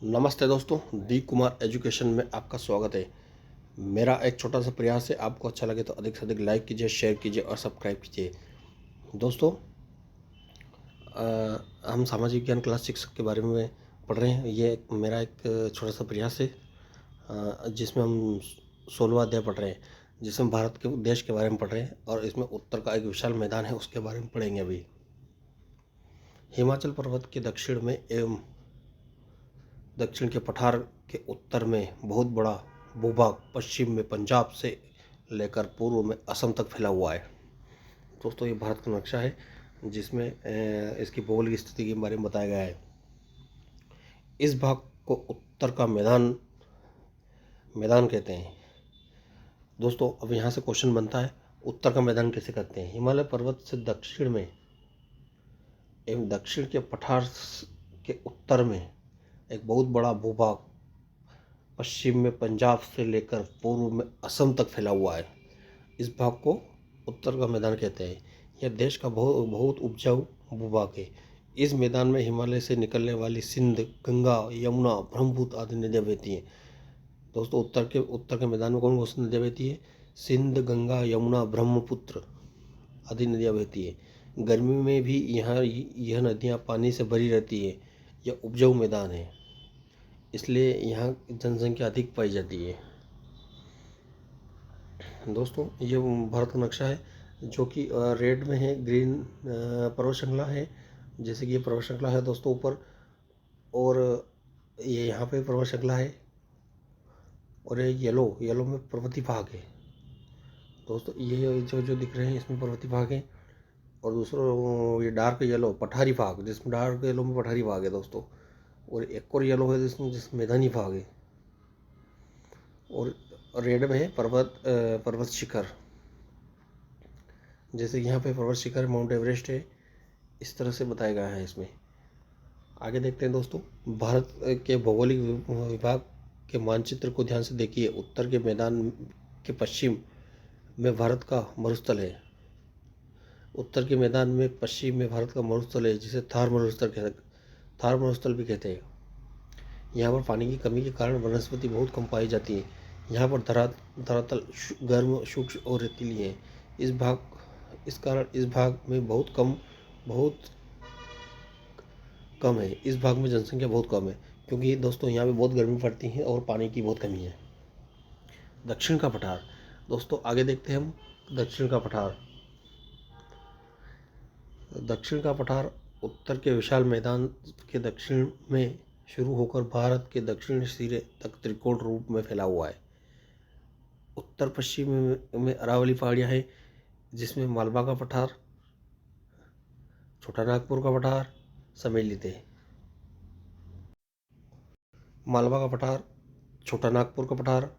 नमस्ते दोस्तों, D Kumar education में आपका स्वागत है। मेरा एक छोटा सा प्रयास है, आपको अच्छा लगे तो अधिक से अधिक लाइक कीजिए, शेयर कीजिए और सब्सक्राइब कीजिए। दोस्तों, हम सामाजिक ज्ञान क्लास 6 के बारे में पढ़ रहे हैं। ये मेरा एक छोटा सा प्रयास है जिसमें हम 16वां अध्याय पढ़ रहे हैं, जिसमें भारत के देश के बारे में पढ़ रहे हैं और इसमें उत्तर का एक विशाल मैदान है, उसके बारे में पढ़ेंगे अभी। हिमाचल पर्वत के दक्षिण में एवं दक्षिण के पठार के उत्तर में बहुत बड़ा भूभाग पश्चिम में पंजाब से लेकर पूर्व में असम तक फैला हुआ है। दोस्तों, ये भारत का नक्शा है जिसमें इसकी भौगोलिक स्थिति के बारे में बताया गया है। इस भाग को उत्तर का मैदान कहते हैं। दोस्तों, अब यहाँ से क्वेश्चन बनता है, उत्तर का मैदान कैसे कहते हैं? हिमालय पर्वत से दक्षिण में एवं दक्षिण के पठार के उत्तर में एक बहुत बड़ा भूभाग पश्चिम में पंजाब से लेकर पूर्व में असम तक फैला हुआ है। इस भाग को उत्तर का मैदान कहते हैं। यह देश का बहुत उपजाऊ भूभाग है। इस मैदान में हिमालय से निकलने वाली सिंध, गंगा, यमुना, ब्रह्मपुत्र आदि नदियाँ बहती हैं। दोस्तों, उत्तर के मैदान में कौन कौन सी नदियाँ बहती है? सिंध, गंगा, यमुना, ब्रह्मपुत्र आदि नदियाँ बहती है। गर्मी में भी यह नदियाँ पानी से भरी रहती है। यह उपजाऊ मैदान है, इसलिए यहाँ जनसंख्या अधिक पाई जाती है। दोस्तों, ये भारत का नक्शा है जो कि रेड में है, ग्रीन पर्वत श्रृंखला है। जैसे कि ये पर्वत श्रृंखला है दोस्तों ऊपर, और ये यहाँ पे पर्वत श्रृंखला है, और ये येलो में पर्वतीय भाग है। दोस्तों, ये जो दिख रहे हैं इसमें पर्वतीय भाग है, और दूसरा ये डार्क येलो पठारी भाग, जिसमें डार्क येलो में पठारी भाग है दोस्तों। और एक और येलो है जिसमें मैदानी भाग है, और रेड में है पर्वत शिखर। जैसे यहाँ पे पर्वत शिखर माउंट एवरेस्ट है, इस तरह से बताया गया है इसमें। आगे देखते हैं दोस्तों, भारत के भौगोलिक विभाग के मानचित्र को ध्यान से देखिए। उत्तर के मैदान के पश्चिम में भारत का मरुस्थल है। उत्तर के मैदान में पश्चिम में भारत का मरुस्थल है, जिसे थार मरुस्थल भी कहते हैं। यहाँ पर पानी की कमी के कारण वनस्पति बहुत कम पाई जाती है। यहाँ पर धरातल गर्म, शुष्क और रेतीली है। इस कारण इस भाग में बहुत कम है। इस भाग में जनसंख्या बहुत कम है, क्योंकि दोस्तों यहाँ पे बहुत गर्मी पड़ती है और पानी की बहुत कमी है। दक्षिण का पठार। दोस्तों, आगे देखते हैं हम दक्षिण का पठार। दक्षिण का पठार उत्तर के विशाल मैदान के दक्षिण में शुरू होकर भारत के दक्षिण सिरे तक त्रिकोण रूप में फैला हुआ है। उत्तर पश्चिम में अरावली पहाड़ियाँ हैं, जिसमें मालवा का पठार, छोटा नागपुर का पठार सम्मिलित है। मालवा का पठार, छोटा नागपुर का पठार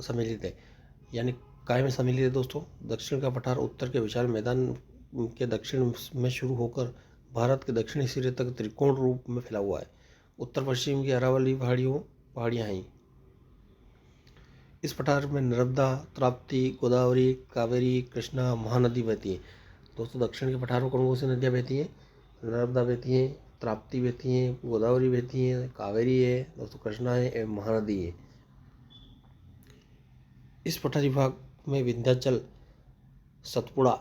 सम्मिलित है, यानी काय में सम्मिलित है दोस्तों? दक्षिण का पठार उत्तर के विशाल मैदान के दक्षिण में शुरू होकर भारत के दक्षिणी सिरे तक त्रिकोण रूप में फैला हुआ है। उत्तर पश्चिम की अरावली पहाड़ियाँ हैं। इस पठार में नर्मदा, ताप्ती, गोदावरी, कावेरी, कृष्णा, महानदी बहती है। दोस्तों, दक्षिण के पठार में कौन कौन सी नदियाँ बहती हैं? नर्मदा बहती हैं, ताप्ती बहती हैं, गोदावरी बहती हैं, कावेरी है दोस्तों, कृष्णा है एवं महानदी है। इस पठारी भाग में विंध्याचल, सतपुड़ा,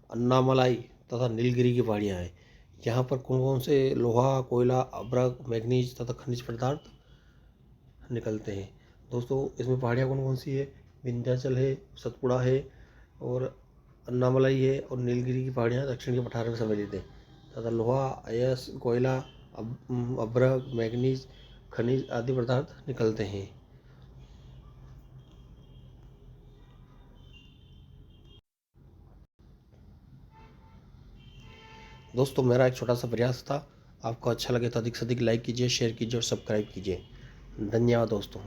अन्नामलाई तथा नीलगिरी की पहाड़ियाँ हैं। यहाँ पर कौन कौन से लोहा, कोयला, अभ्रक, मैग्नीज तथा खनिज पदार्थ निकलते हैं? दोस्तों, इसमें पहाड़ियाँ कौन कौन सी है? विंध्याचल है, सतपुड़ा है, और अन्नामलाई है, और नीलगिरी की पहाड़ियाँ दक्षिण के पठार में सम्मिलित है तथा लोहा, अयस्क, कोयला, अभ्रक, मैग्नीज, खनिज आदि पदार्थ निकलते हैं। दोस्तों, मेरा एक छोटा सा प्रयास था। आपको अच्छा लगे तो अधिक से अधिक लाइक कीजिए, शेयर कीजिए और सब्सक्राइब कीजिए। धन्यवाद दोस्तों।